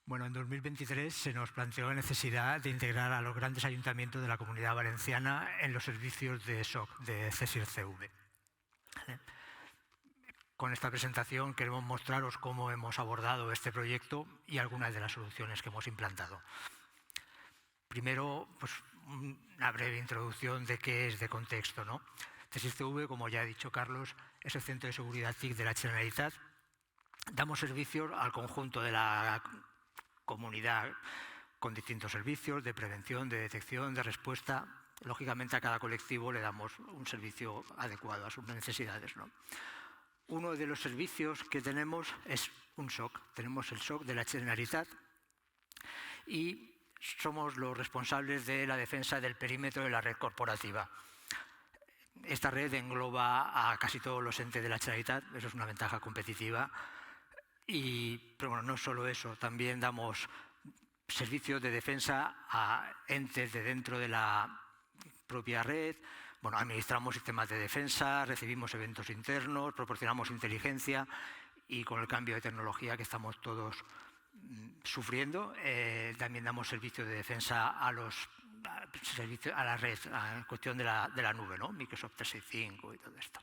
Bueno, en 2023 se nos planteó la necesidad de integrar a los grandes ayuntamientos de la Comunidad Valenciana en los servicios de SOC, de CSIRCV. Con esta presentación queremos mostraros cómo hemos abordado este proyecto y algunas de las soluciones que hemos implantado. Primero, pues, una breve introducción de qué es de contexto, ¿no? CSIRCV, como ya ha dicho Carlos, es el Centro de Seguridad TIC de la Generalitat. Damos servicios al conjunto de la comunidad con distintos servicios de prevención, de detección, de respuesta. Lógicamente, a cada colectivo le damos un servicio adecuado a sus necesidades, ¿no? Uno de los servicios que tenemos es un SOC. Tenemos el SOC de la Generalitat y somos los responsables de la defensa del perímetro de la red corporativa. Esta red engloba a casi todos los entes de la Generalitat, eso es una ventaja competitiva. Pero bueno, no solo eso, también damos servicios de defensa a entes de dentro de la propia red. Bueno, administramos sistemas de defensa, recibimos eventos internos, proporcionamos inteligencia y con el cambio de tecnología que estamos todos sufriendo, también damos servicio de defensa a la red, a cuestión de la nube, ¿no? Microsoft 365 y todo esto.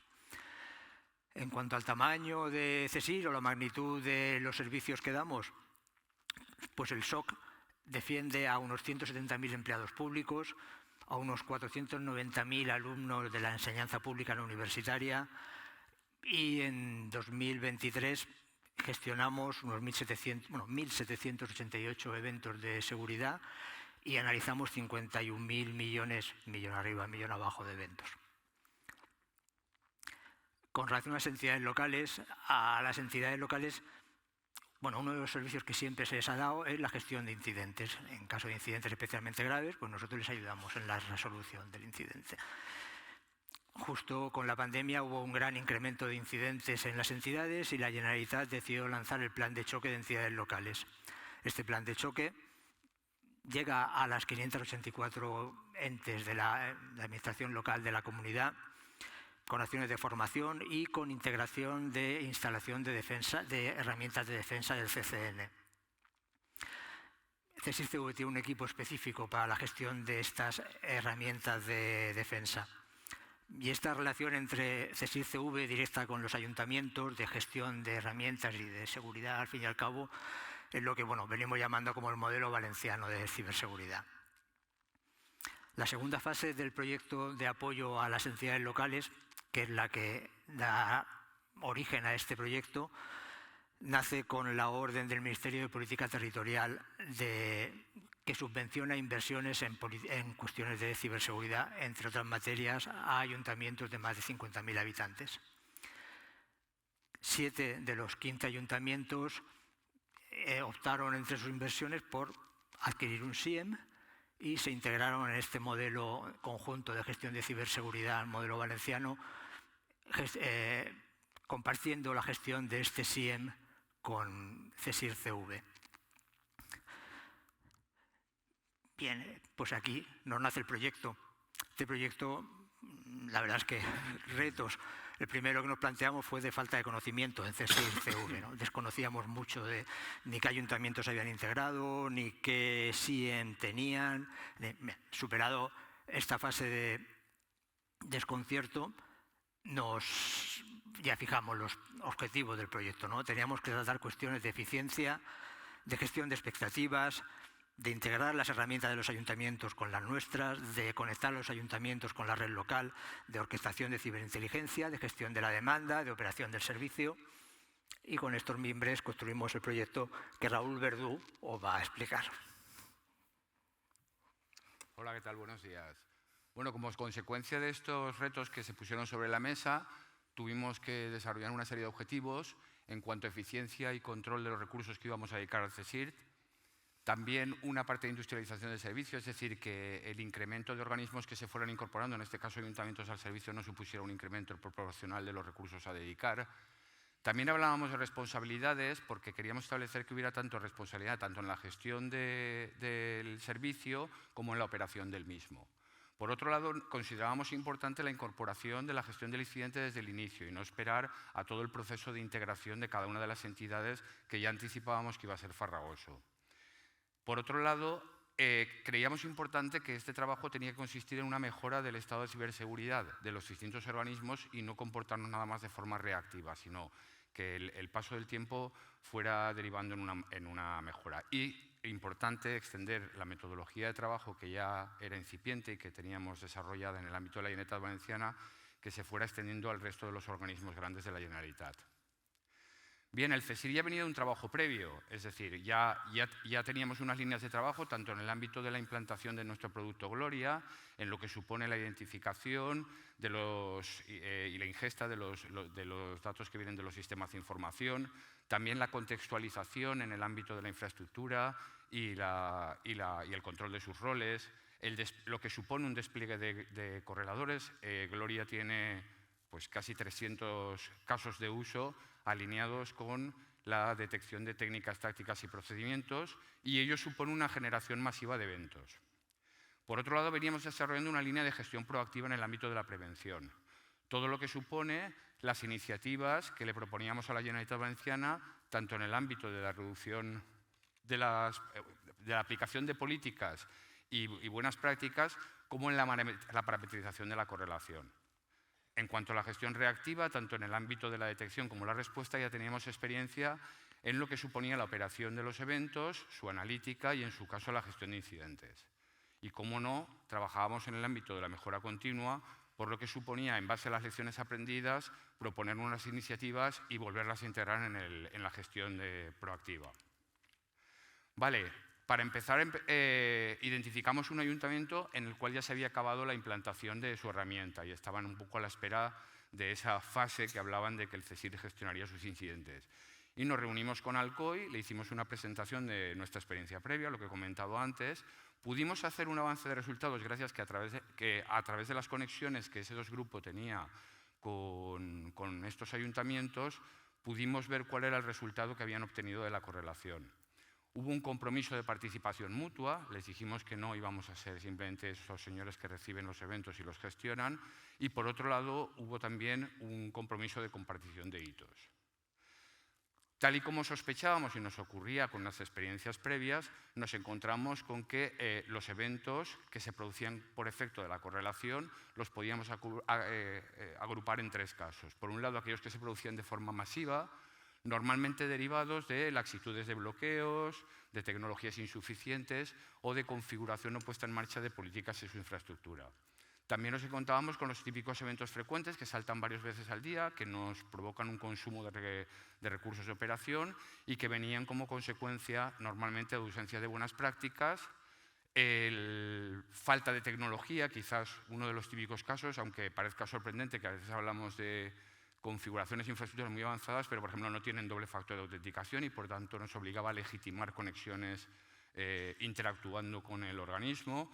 En cuanto al tamaño de CSIR o la magnitud de los servicios que damos, pues el SOC defiende a unos 170.000 empleados públicos, a unos 490.000 alumnos de la enseñanza pública no universitaria y en 2023 gestionamos unos 1.788 eventos de seguridad y analizamos 51.000 millones, millón arriba, millón abajo de eventos. Con relación a las entidades locales, bueno, uno de los servicios que siempre se les ha dado es la gestión de incidentes. En caso de incidentes especialmente graves, pues nosotros les ayudamos en la resolución del incidente. Justo con la pandemia hubo un gran incremento de incidentes en las entidades y la Generalitat decidió lanzar el plan de choque de entidades locales. Este plan de choque llega a las 584 entes de la administración local de la comunidad, con acciones de formación y con integración de instalación de defensa, de herramientas de defensa del CCN. CSIRCV tiene un equipo específico para la gestión de estas herramientas de defensa. Y esta relación entre CSIRCV directa con los ayuntamientos de gestión de herramientas y de seguridad, al fin y al cabo, es lo que venimos llamando como el modelo valenciano de ciberseguridad. La segunda fase del proyecto de apoyo a las entidades locales, que es la que da origen a este proyecto, nace con la orden del Ministerio de Política Territorial que subvenciona inversiones en cuestiones de ciberseguridad, entre otras materias, a ayuntamientos de más de 50.000 habitantes. 7 de los 15 ayuntamientos optaron entre sus inversiones por adquirir un SIEM y se integraron en este modelo conjunto de gestión de ciberseguridad, el modelo valenciano, compartiendo la gestión de este SIEM con CSIRCV. Bien, pues aquí nos nace el proyecto. Este proyecto, la verdad es que retos. El primero que nos planteamos fue de falta de conocimiento en CSIRCV, ¿no? Desconocíamos mucho ni qué ayuntamientos habían integrado, ni qué SIEM tenían. Superado esta fase de desconcierto, ya fijamos los objetivos del proyecto, ¿no? Teníamos que tratar cuestiones de eficiencia, de gestión de expectativas, de integrar las herramientas de los ayuntamientos con las nuestras, de conectar los ayuntamientos con la red local, de orquestación de ciberinteligencia, de gestión de la demanda, de operación del servicio. Y con estos mimbres construimos el proyecto que Raúl Verdú os va a explicar. Hola, ¿qué tal? Buenos días. Bueno, como consecuencia de estos retos que se pusieron sobre la mesa, tuvimos que desarrollar una serie de objetivos en cuanto a eficiencia y control de los recursos que íbamos a dedicar al CSIRT. También una parte de industrialización del servicio, es decir, que el incremento de organismos que se fueran incorporando, en este caso ayuntamientos al servicio, no supusiera un incremento proporcional de los recursos a dedicar. También hablábamos de responsabilidades porque queríamos establecer que hubiera responsabilidad tanto en la gestión del servicio como en la operación del mismo. Por otro lado, considerábamos importante la incorporación de la gestión del incidente desde el inicio y no esperar a todo el proceso de integración de cada una de las entidades que ya anticipábamos que iba a ser farragoso. Por otro lado, creíamos importante que este trabajo tenía que consistir en una mejora del estado de ciberseguridad de los distintos organismos y no comportarnos nada más de forma reactiva, sino que el paso del tiempo fuera derivando en una mejora. Y importante extender la metodología de trabajo que ya era incipiente y que teníamos desarrollada en el ámbito de la Generalitat Valenciana, que se fuera extendiendo al resto de los organismos grandes de la Generalitat. Bien, el CSIC ya venía de un trabajo previo, es decir, ya teníamos unas líneas de trabajo tanto en el ámbito de la implantación de nuestro producto Gloria, en lo que supone la identificación y la ingesta de los datos que vienen de los sistemas de información, también la contextualización en el ámbito de la infraestructura y el control de sus roles, lo que supone un despliegue de correladores. Gloria tiene pues, casi 300 casos de uso alineados con la detección de técnicas, tácticas y procedimientos, y ello supone una generación masiva de eventos. Por otro lado, veníamos desarrollando una línea de gestión proactiva en el ámbito de la prevención. Todo lo que supone las iniciativas que le proponíamos a la Generalitat Valenciana, tanto en el ámbito de la reducción de la aplicación de políticas y buenas prácticas, como en la parametrización de la correlación. En cuanto a la gestión reactiva, tanto en el ámbito de la detección como la respuesta, ya teníamos experiencia en lo que suponía la operación de los eventos, su analítica y, en su caso, la gestión de incidentes. Y, cómo no, trabajábamos en el ámbito de la mejora continua, por lo que suponía, en base a las lecciones aprendidas, proponer unas iniciativas y volverlas a integrar en la gestión proactiva. Vale. Para empezar, identificamos un ayuntamiento en el cual ya se había acabado la implantación de su herramienta y estaban un poco a la espera de esa fase que hablaban de que el CSIC gestionaría sus incidentes. Y nos reunimos con Alcoy, le hicimos una presentación de nuestra experiencia previa, lo que he comentado antes. Pudimos hacer un avance de resultados gracias a través de las conexiones que ese grupo tenía con estos ayuntamientos, pudimos ver cuál era el resultado que habían obtenido de la correlación. Hubo un compromiso de participación mutua, les dijimos que no íbamos a ser simplemente esos señores que reciben los eventos y los gestionan, y por otro lado hubo también un compromiso de compartición de hitos. Tal y como sospechábamos y nos ocurría con las experiencias previas, nos encontramos con que los eventos que se producían por efecto de la correlación los podíamos agrupar en tres casos. Por un lado, aquellos que se producían de forma masiva, normalmente derivados de laxitudes de bloqueos, de tecnologías insuficientes o de configuración o puesta en marcha de políticas en su infraestructura. También nos encontrábamos con los típicos eventos frecuentes que saltan varias veces al día, que nos provocan un consumo de recursos de operación y que venían como consecuencia normalmente de ausencia de buenas prácticas, falta de tecnología, quizás uno de los típicos casos, aunque parezca sorprendente que a veces hablamos de configuraciones e infraestructuras muy avanzadas, pero por ejemplo no tienen doble factor de autenticación y por tanto nos obligaba a legitimar conexiones interactuando con el organismo,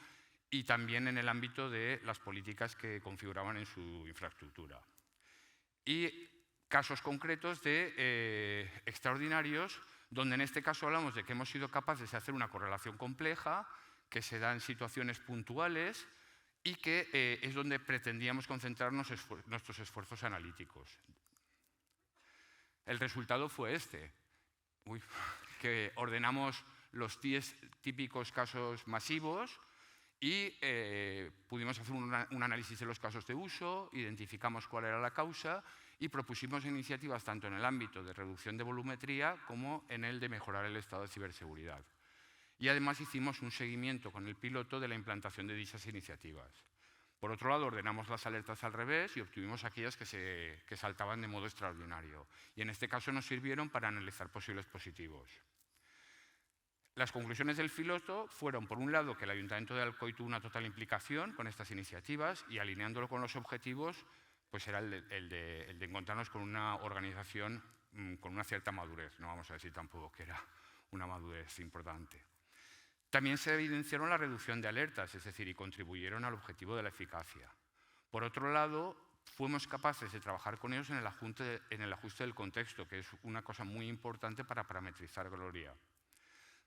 y también en el ámbito de las políticas que configuraban en su infraestructura. Y casos concretos extraordinarios, donde en este caso hablamos de que hemos sido capaces de hacer una correlación compleja, que se da en situaciones puntuales, y que es donde pretendíamos concentrarnos nuestros esfuerzos analíticos. El resultado fue que ordenamos los 10 típicos casos masivos y pudimos hacer un análisis de los casos de uso, identificamos cuál era la causa y propusimos iniciativas tanto en el ámbito de reducción de volumetría como en el de mejorar el estado de ciberseguridad. Y además hicimos un seguimiento con el piloto de la implantación de dichas iniciativas. Por otro lado, ordenamos las alertas al revés y obtuvimos aquellas que saltaban de modo extraordinario. Y en este caso nos sirvieron para analizar posibles positivos. Las conclusiones del piloto fueron, por un lado, que el Ayuntamiento de Alcoy tuvo una total implicación con estas iniciativas y, alineándolo con los objetivos, pues era el de encontrarnos con una organización con una cierta madurez. No vamos a decir tampoco que era una madurez importante. También se evidenciaron la reducción de alertas, es decir, y contribuyeron al objetivo de la eficacia. Por otro lado, fuimos capaces de trabajar con ellos en el ajuste del contexto, que es una cosa muy importante para parametrizar Gloria.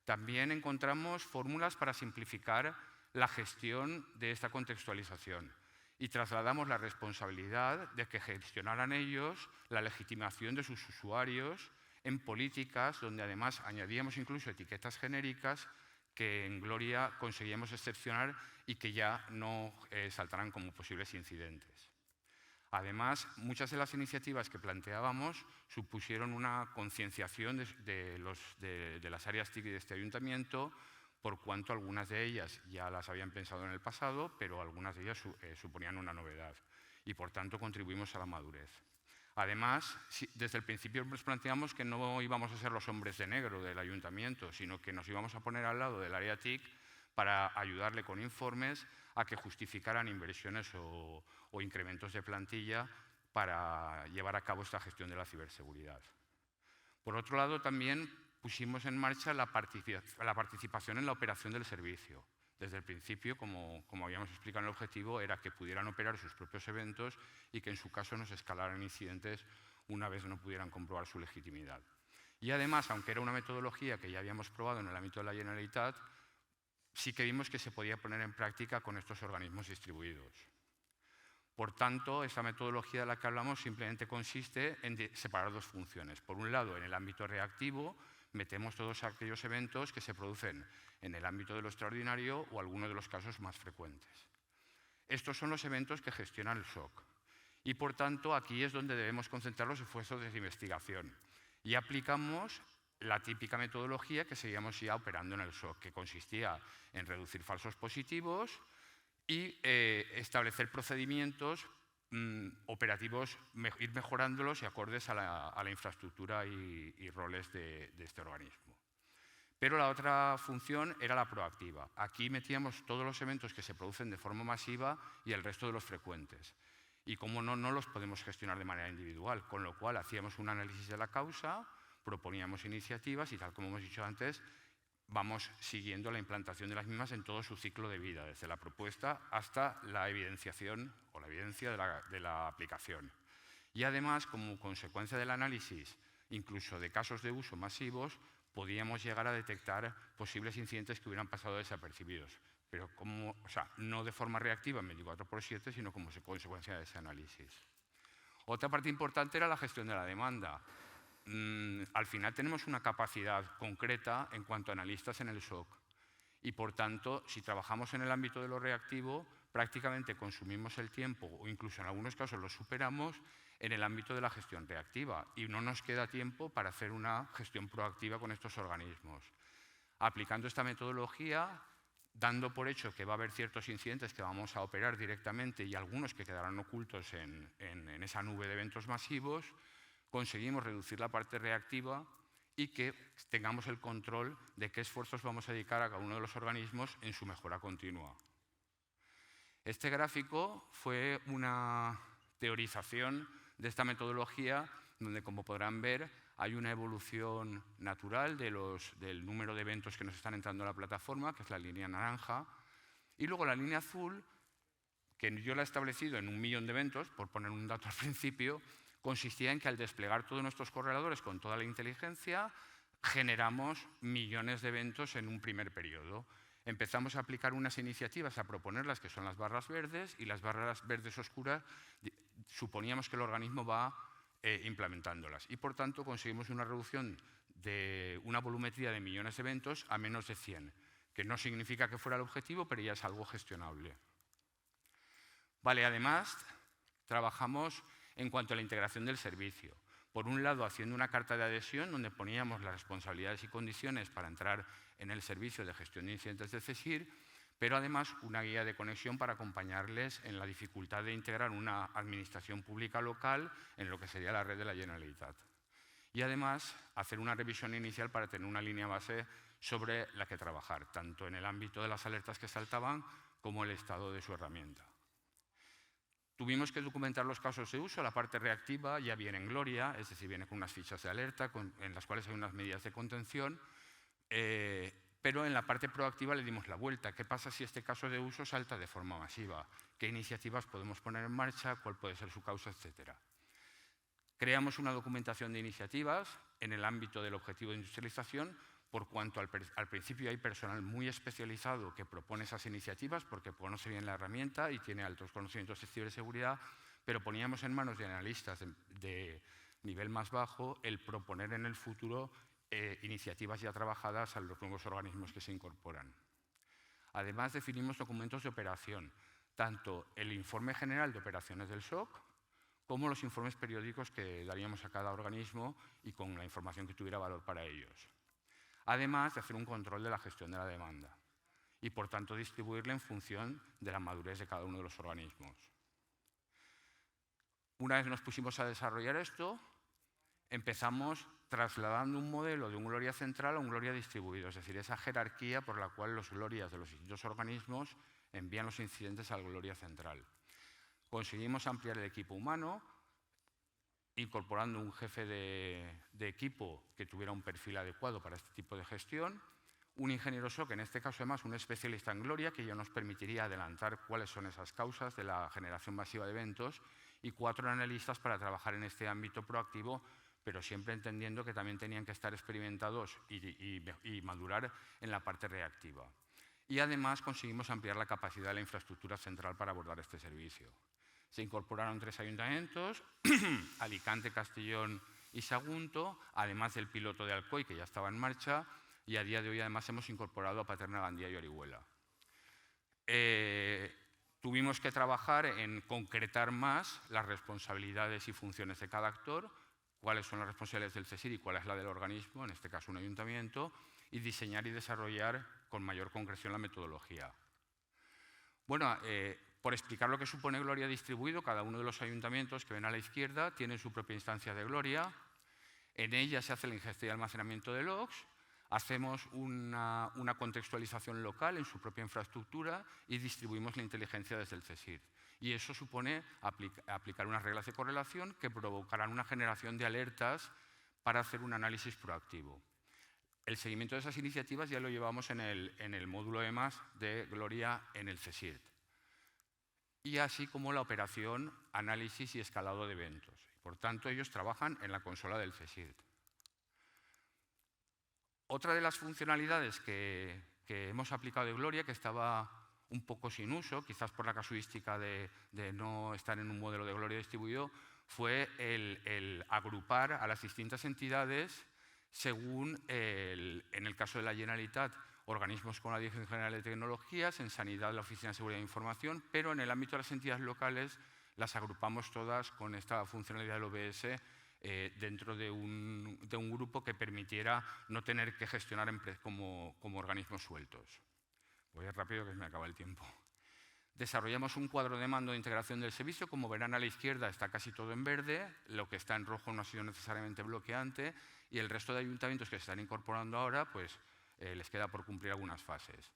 También encontramos fórmulas para simplificar la gestión de esta contextualización y trasladamos la responsabilidad de que gestionaran ellos la legitimación de sus usuarios en políticas donde además añadíamos incluso etiquetas genéricas que en Gloria conseguíamos excepcionar y que ya no saltarán como posibles incidentes. Además, muchas de las iniciativas que planteábamos supusieron una concienciación de las áreas TIC de este ayuntamiento, por cuanto algunas de ellas ya las habían pensado en el pasado, pero algunas de ellas suponían una novedad y, por tanto, contribuimos a la madurez. Además, desde el principio nos planteamos que no íbamos a ser los hombres de negro del ayuntamiento, sino que nos íbamos a poner al lado del área TIC para ayudarle con informes a que justificaran inversiones o incrementos de plantilla para llevar a cabo esta gestión de la ciberseguridad. Por otro lado, también pusimos en marcha la participación en la operación del servicio. Desde el principio, como habíamos explicado en el objetivo, era que pudieran operar sus propios eventos y que en su caso no se escalaran incidentes una vez no pudieran comprobar su legitimidad. Y además, aunque era una metodología que ya habíamos probado en el ámbito de la Generalitat, sí que vimos que se podía poner en práctica con estos organismos distribuidos. Por tanto, esta metodología de la que hablamos simplemente consiste en separar dos funciones. Por un lado, en el ámbito reactivo, metemos todos aquellos eventos que se producen en el ámbito de lo extraordinario o algunos de los casos más frecuentes. Estos son los eventos que gestiona el SOC. Y, por tanto, aquí es donde debemos concentrar los esfuerzos de investigación. Y aplicamos la típica metodología que seguíamos ya operando en el SOC, que consistía en reducir falsos positivos y establecer procedimientos operativos, ir mejorándolos y acordes a la infraestructura y roles de este organismo. Pero la otra función era la proactiva. Aquí metíamos todos los eventos que se producen de forma masiva y el resto de los frecuentes. Y como no los podemos gestionar de manera individual, con lo cual hacíamos un análisis de la causa, proponíamos iniciativas y, tal como hemos dicho antes, vamos siguiendo la implantación de las mismas en todo su ciclo de vida, desde la propuesta hasta la evidenciación o la evidencia de la aplicación. Y además, como consecuencia del análisis, incluso de casos de uso masivos, podíamos llegar a detectar posibles incidentes que hubieran pasado desapercibidos, pero no de forma reactiva en 24/7, sino como consecuencia de ese análisis. Otra parte importante era la gestión de la demanda. Al final tenemos una capacidad concreta en cuanto a analistas en el SOC y, por tanto, si trabajamos en el ámbito de lo reactivo, prácticamente consumimos el tiempo o incluso en algunos casos lo superamos en el ámbito de la gestión reactiva y no nos queda tiempo para hacer una gestión proactiva con estos organismos. Aplicando esta metodología, dando por hecho que va a haber ciertos incidentes que vamos a operar directamente y algunos que quedarán ocultos en esa nube de eventos masivos, conseguimos reducir la parte reactiva y que tengamos el control de qué esfuerzos vamos a dedicar a cada uno de los organismos en su mejora continua. Este gráfico fue una teorización de esta metodología donde, como podrán ver, hay una evolución natural del número de eventos que nos están entrando a la plataforma, que es la línea naranja, y luego la línea azul, que yo la he establecido en 1 millón de eventos, por poner un dato al principio, consistía en que al desplegar todos nuestros correladores con toda la inteligencia, generamos millones de eventos en un primer periodo. Empezamos a aplicar unas iniciativas, a proponerlas, que son las barras verdes, y las barras verdes oscuras suponíamos que el organismo va implementándolas. Y, por tanto, conseguimos una reducción de una volumetría de millones de eventos a menos de 100, que no significa que fuera el objetivo, pero ya es algo gestionable. Vale, además, trabajamos en cuanto a la integración del servicio. Por un lado, haciendo una carta de adhesión donde poníamos las responsabilidades y condiciones para entrar en el servicio de gestión de incidentes de CSIR, pero además una guía de conexión para acompañarles en la dificultad de integrar una administración pública local en lo que sería la red de la Generalitat. Y además, hacer una revisión inicial para tener una línea base sobre la que trabajar, tanto en el ámbito de las alertas que saltaban como el estado de su herramienta. Tuvimos que documentar los casos de uso. La parte reactiva ya viene en Gloria, es decir, viene con unas fichas de alerta en las cuales hay unas medidas de contención, pero en la parte proactiva le dimos la vuelta. ¿Qué pasa si este caso de uso salta de forma masiva? ¿Qué iniciativas podemos poner en marcha? ¿Cuál puede ser su causa? Etcétera. Creamos una documentación de iniciativas en el ámbito del objetivo de industrialización, por cuanto al principio hay personal muy especializado que propone esas iniciativas porque conoce bien la herramienta y tiene altos conocimientos de ciberseguridad, pero poníamos en manos de analistas de nivel más bajo el proponer en el futuro iniciativas ya trabajadas a los nuevos organismos que se incorporan. Además, definimos documentos de operación, tanto el informe general de operaciones del SOC como los informes periódicos que daríamos a cada organismo y con la información que tuviera valor para ellos. Además de hacer un control de la gestión de la demanda y, por tanto, distribuirla en función de la madurez de cada uno de los organismos. Una vez nos pusimos a desarrollar esto, empezamos trasladando un modelo de un Gloria central a un Gloria distribuido, es decir, esa jerarquía por la cual los Glorias de los distintos organismos envían los incidentes al Gloria central. Conseguimos ampliar el equipo humano, incorporando un jefe de equipo que tuviera un perfil adecuado para este tipo de gestión, un ingeniero SOC, en este caso además un especialista en Gloria, que ya nos permitiría adelantar cuáles son esas causas de la generación masiva de eventos, y 4 analistas para trabajar en este ámbito proactivo, pero siempre entendiendo que también tenían que estar experimentados y madurar en la parte reactiva. Y además conseguimos ampliar la capacidad de la infraestructura central para abordar este servicio. Se incorporaron 3 ayuntamientos, Alicante, Castellón y Sagunto, además del piloto de Alcoy, que ya estaba en marcha, y a día de hoy además hemos incorporado a Paterna, Gandía y Orihuela. Tuvimos que trabajar en concretar más las responsabilidades y funciones de cada actor, cuáles son las responsabilidades del CSIR y cuál es la del organismo, en este caso un ayuntamiento, y diseñar y desarrollar con mayor concreción la metodología. Bueno, por explicar lo que supone Gloria distribuido, cada uno de los ayuntamientos que ven a la izquierda tiene su propia instancia de Gloria. En ella se hace la ingesta y almacenamiento de logs, hacemos una contextualización local en su propia infraestructura y distribuimos la inteligencia desde el CSIR. Y eso supone aplicar unas reglas de correlación que provocarán una generación de alertas para hacer un análisis proactivo. El seguimiento de esas iniciativas ya lo llevamos en el módulo EMAS de Gloria en el CSIRT. Y así como la operación, análisis y escalado de eventos. Por tanto, ellos trabajan en la consola del CSIRT. Otra de las funcionalidades que hemos aplicado de Gloria, que estaba un poco sin uso, quizás por la casuística de no estar en un modelo de Gloria distribuido, fue el agrupar a las distintas entidades según, en el caso de la Generalitat, organismos con la Dirección General de Tecnologías, en Sanidad la Oficina de Seguridad e Información, pero en el ámbito de las entidades locales las agrupamos todas con esta funcionalidad del OBS dentro de un grupo que permitiera no tener que gestionar como organismos sueltos. Voy rápido que se me acaba el tiempo. Desarrollamos un cuadro de mando de integración del servicio. Como verán a la izquierda está casi todo en verde, lo que está en rojo no ha sido necesariamente bloqueante y el resto de ayuntamientos que se están incorporando ahora pues, les queda por cumplir algunas fases.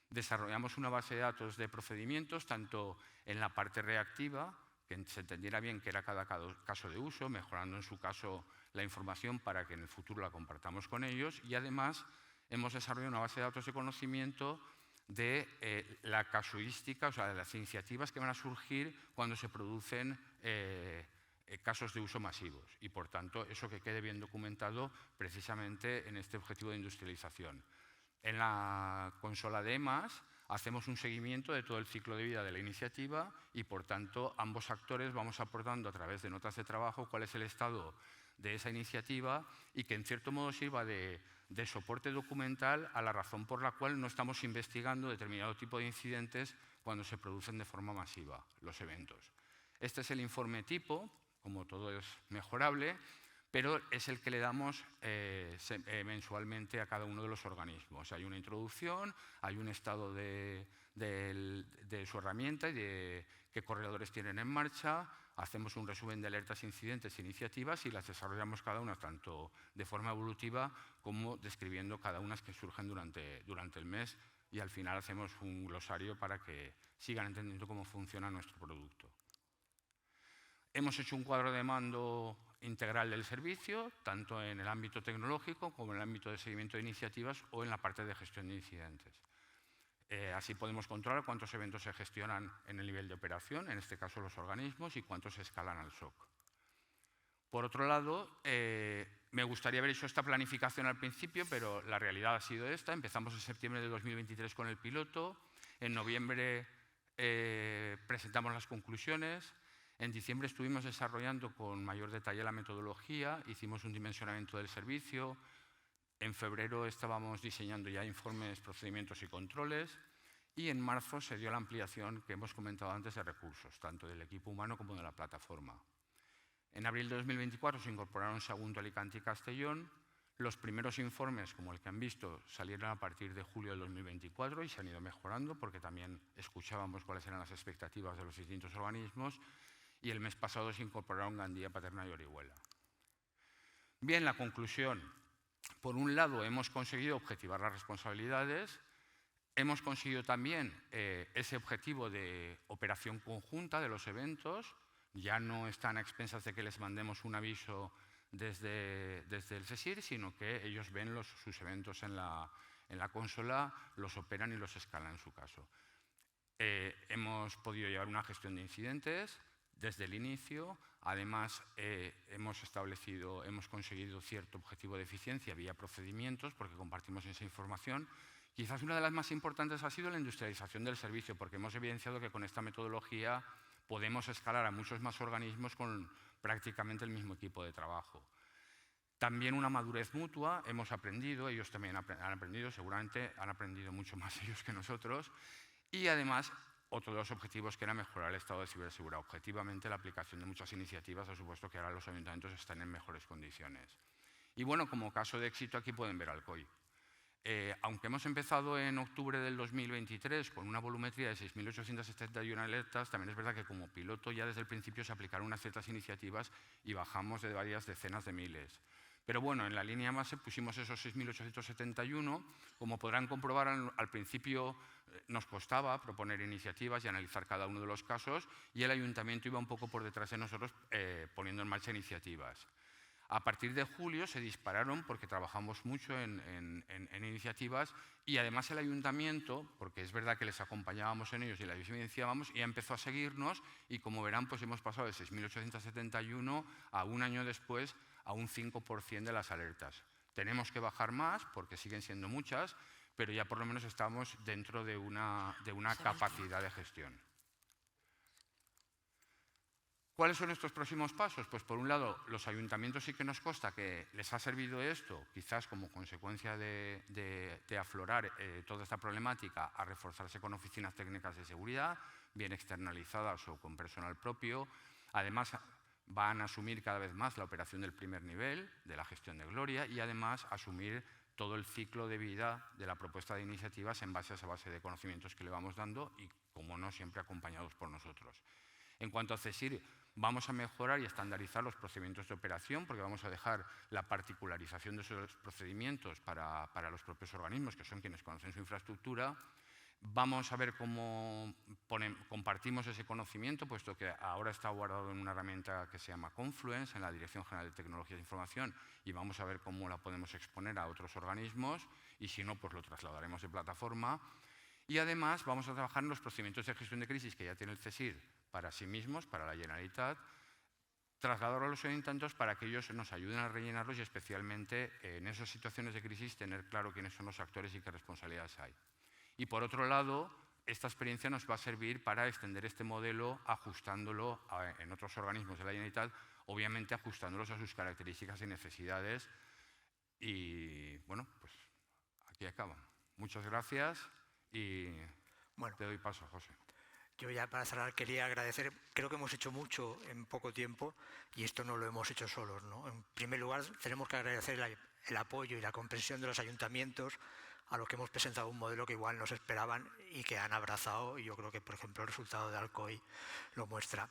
Desarrollamos una base de datos de procedimientos, tanto en la parte reactiva, que se entendiera bien qué era cada caso de uso, mejorando en su caso la información para que en el futuro la compartamos con ellos, y además hemos desarrollado una base de datos de conocimiento de la casuística, o sea, de las iniciativas que van a surgir cuando se producen casos de uso masivos y, por tanto, eso que quede bien documentado precisamente en este objetivo de industrialización. En la consola de EMAS hacemos un seguimiento de todo el ciclo de vida de la iniciativa y, por tanto, ambos actores vamos aportando a través de notas de trabajo cuál es el estado de esa iniciativa y que, en cierto modo, sirva de soporte documental a la razón por la cual no estamos investigando determinado tipo de incidentes cuando se producen de forma masiva los eventos. Este es el informe tipo, como todo es mejorable, pero es el que le damos mensualmente a cada uno de los organismos. Hay una introducción, hay un estado de su herramienta y de qué corredores tienen en marcha, hacemos un resumen de alertas, incidentes e iniciativas y las desarrollamos cada una tanto de forma evolutiva como describiendo cada una que surgen durante el mes y al final hacemos un glosario para que sigan entendiendo cómo funciona nuestro producto. Hemos hecho un cuadro de mando integral del servicio, tanto en el ámbito tecnológico como en el ámbito de seguimiento de iniciativas o en la parte de gestión de incidentes. Así podemos controlar cuántos eventos se gestionan en el nivel de operación, en este caso los organismos, y cuántos se escalan al SOC. Por otro lado, me gustaría haber hecho esta planificación al principio, pero la realidad ha sido esta. Empezamos en septiembre de 2023 con el piloto, en noviembre presentamos las conclusiones, en diciembre estuvimos desarrollando con mayor detalle la metodología, hicimos un dimensionamiento del servicio, En febrero estábamos diseñando ya informes, procedimientos y controles, y en marzo se dio la ampliación que hemos comentado antes de recursos, tanto del equipo humano como de la plataforma. En abril de 2024 se incorporaron Sagunto, Alicante y Castellón. Los primeros informes, como el que han visto, salieron a partir de julio del 2024 y se han ido mejorando porque también escuchábamos cuáles eran las expectativas de los distintos organismos, y el mes pasado se incorporaron Gandía, Paterna y Orihuela. Bien, la conclusión. Por un lado, hemos conseguido objetivar las responsabilidades. Hemos conseguido también ese objetivo de operación conjunta de los eventos. Ya no están a expensas de que les mandemos un aviso desde el CSIR, sino que ellos ven sus eventos en la consola, los operan y los escalan en su caso. Hemos podido llevar una gestión de incidentes desde el inicio. Además, hemos conseguido cierto objetivo de eficiencia vía procedimientos, porque compartimos esa información. Quizás una de las más importantes ha sido la industrialización del servicio, porque hemos evidenciado que con esta metodología podemos escalar a muchos más organismos con prácticamente el mismo equipo de trabajo. También una madurez mutua, hemos aprendido, ellos también han aprendido, seguramente han aprendido mucho más ellos que nosotros, y además otro de los objetivos que era mejorar el estado de ciberseguridad. Objetivamente, la aplicación de muchas iniciativas ha supuesto que ahora los ayuntamientos están en mejores condiciones. Y bueno, como caso de éxito aquí pueden ver Alcoy. Aunque hemos empezado en octubre del 2023 con una volumetría de 6.871 alertas, también es verdad que como piloto ya desde el principio se aplicaron unas ciertas iniciativas y bajamos de varias decenas de miles. Pero bueno, en la línea base pusimos esos 6.871. Como podrán comprobar, al principio nos costaba proponer iniciativas y analizar cada uno de los casos, y el ayuntamiento iba un poco por detrás de nosotros poniendo en marcha iniciativas. A partir de julio se dispararon porque trabajamos mucho en iniciativas, y además el ayuntamiento, porque es verdad que les acompañábamos en ellos y les evidenciábamos, ya empezó a seguirnos, y como verán, pues hemos pasado de 6.871 a un año después a un 5% de las alertas. Tenemos que bajar más porque siguen siendo muchas, pero ya por lo menos estamos dentro de una capacidad de gestión. ¿Cuáles son nuestros próximos pasos? Pues por un lado, los ayuntamientos sí que nos consta que les ha servido esto, quizás como consecuencia de aflorar toda esta problemática, a reforzarse con oficinas técnicas de seguridad, bien externalizadas o con personal propio. Además, van a asumir cada vez más la operación del primer nivel de la gestión de Gloria, y además asumir todo el ciclo de vida de la propuesta de iniciativas en base a esa base de conocimientos que le vamos dando y, como no, siempre acompañados por nosotros. En cuanto a CSIR, vamos a mejorar y estandarizar los procedimientos de operación, porque vamos a dejar la particularización de esos procedimientos para los propios organismos, que son quienes conocen su infraestructura. Vamos a ver cómo compartimos ese conocimiento, puesto que ahora está guardado en una herramienta que se llama Confluence, en la Dirección General de Tecnologías de Información, y vamos a ver cómo la podemos exponer a otros organismos, y si no, pues lo trasladaremos de plataforma. Y además vamos a trabajar en los procedimientos de gestión de crisis que ya tiene el CSIR para sí mismos, para la Generalitat, trasladarlo a los ayuntamientos para que ellos nos ayuden a rellenarlos, y especialmente en esas situaciones de crisis tener claro quiénes son los actores y qué responsabilidades hay. Y por otro lado, esta experiencia nos va a servir para extender este modelo, ajustándolo en otros organismos de la Generalitat, obviamente ajustándolos a sus características y necesidades. Y bueno, pues aquí acaba. Muchas gracias y te doy paso, José. Yo ya para cerrar quería agradecer, creo que hemos hecho mucho en poco tiempo, y esto no lo hemos hecho solos, ¿no? En primer lugar, tenemos que agradecer el apoyo y la comprensión de los ayuntamientos, a los que hemos presentado un modelo que igual nos esperaban y que han abrazado, y yo creo que, por ejemplo, el resultado de Alcoy lo muestra.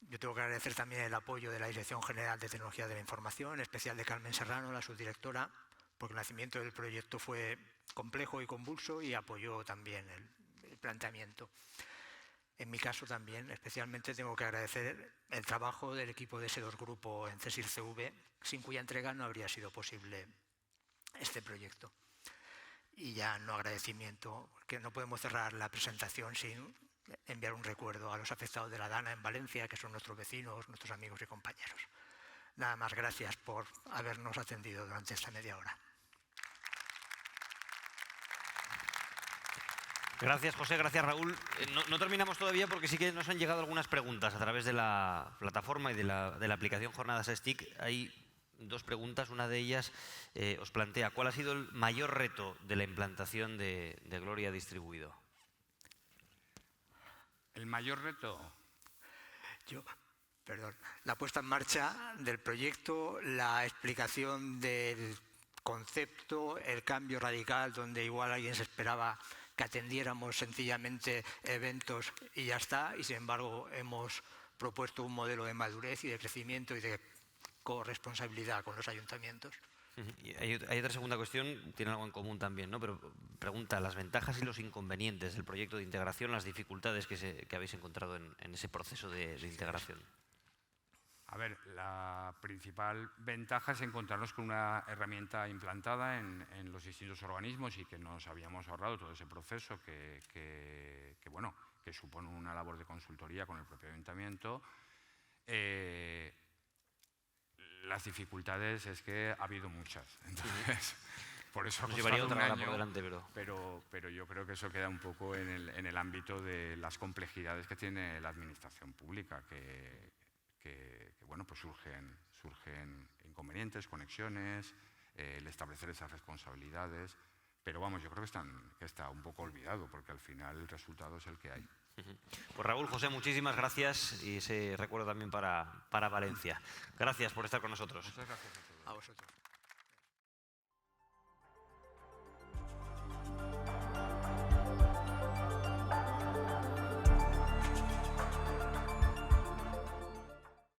Yo tengo que agradecer también el apoyo de la Dirección General de Tecnología de la Información, en especial de Carmen Serrano, la subdirectora, porque el nacimiento del proyecto fue complejo y convulso y apoyó también el planteamiento. En mi caso también, especialmente, tengo que agradecer el trabajo del equipo de S2 Grupo en CSIR CV, sin cuya entrega no habría sido posible este proyecto. Y ya no agradecimiento, porque no podemos cerrar la presentación sin enviar un recuerdo a los afectados de la Dana en Valencia, que son nuestros vecinos, nuestros amigos y compañeros. Nada más, gracias por habernos atendido durante esta media hora. Gracias, José. Gracias, Raúl. No terminamos todavía porque sí que nos han llegado algunas preguntas a través de la plataforma y de la aplicación Jornadas STIC. Hay dos preguntas. Una de ellas os plantea, ¿cuál ha sido el mayor reto de la implantación de Gloria Distribuido? El mayor reto... La puesta en marcha del proyecto, la explicación del concepto, el cambio radical donde igual alguien se esperaba que atendiéramos sencillamente eventos y ya está, y sin embargo hemos propuesto un modelo de madurez y de crecimiento y de corresponsabilidad con los ayuntamientos. Y hay otra segunda cuestión, tiene algo en común también, ¿no? Pero pregunta, las ventajas y los inconvenientes del proyecto de integración, las dificultades que habéis encontrado en ese proceso de integración. A ver, la principal ventaja es encontrarnos con una herramienta implantada en los distintos organismos y que nos habíamos ahorrado todo ese proceso que supone una labor de consultoría con el propio ayuntamiento. Las dificultades es que ha habido muchas, entonces por eso ha costado un año, pero yo creo que eso queda un poco en el ámbito de las complejidades que tiene la administración pública, que pues surgen inconvenientes, conexiones, el establecer esas responsabilidades, pero vamos, yo creo que está un poco olvidado, porque al final el resultado es el que hay. Pues Raúl, José, muchísimas gracias y ese recuerdo también para Valencia. Gracias por estar con nosotros. Muchas gracias a todos. A vosotros.